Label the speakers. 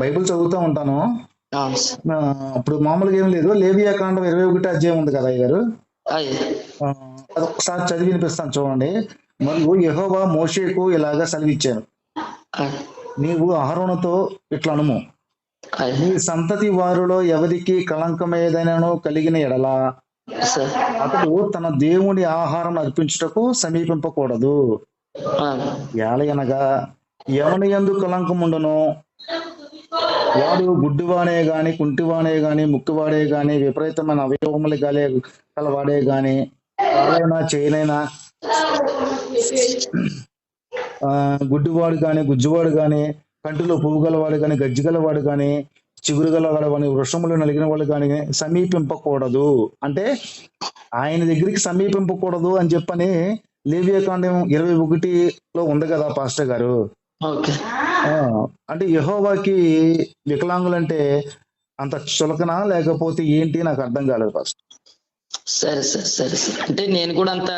Speaker 1: Bible చదువుతూ ఉంటాను.
Speaker 2: అవును సార్.
Speaker 1: ఇప్పుడు మామూలుగా ఏం లేదు, లేవియా కాండం 21 అధ్యాయం ఉంది కదా అయ్య గారు.
Speaker 2: అయ్యి.
Speaker 1: ఆ, అది ఒకసారి చదివి వినిపిస్తాను చూడండి. మరియు యెహోవా మోషేకు ఇలాగా సెలవిచ్చాను,
Speaker 2: అయ్.
Speaker 1: నీవు అహరోనుతో ఇట్లా అనుము,
Speaker 2: అయ్.
Speaker 1: నీ సంతతి వారిలో ఎవరికి కళంకమేదైనాను కలిగిన ఎడల
Speaker 2: సార్.
Speaker 1: అతడు తన దేవుని ఆహారం అర్పించుటకు సమీపింపకూడదు.
Speaker 2: అవును.
Speaker 1: ఏలయనగా ఎవని యందు కళంకం ఉండనో వాడు గుడ్డివాడే గాని, కుంటివాడే గాని, ముక్కివాడే గాని, విపరీతమైన అవయవములు కలవాడే గాని, కాలైనా చేయనైనా గుడ్డివాడు గాని, గుజ్జువాడు గాని, కంటిలో పువ్వు గలవాడు గాని, గజ్జి గలవాడు గాని, చిగురు గలవాడు గాని, వృషములు నలిగిన వాళ్ళు గాని సమీపింపకూడదు. అంటే ఆయన దగ్గరికి సమీపింపకూడదు అని చెప్పని లేవియాకాండం 21లో ఉంది కదా పాస్టర్ గారు.
Speaker 2: ఓకే.
Speaker 1: అంటే యెహోవాకి వికలాంగులంటే అంత చులకనా లేకపోతే ఏంటి నాకు అర్థం కాలేదు ఫస్ట్.
Speaker 2: సరే సార్, సరే సార్. అంటే నేను కూడా అంత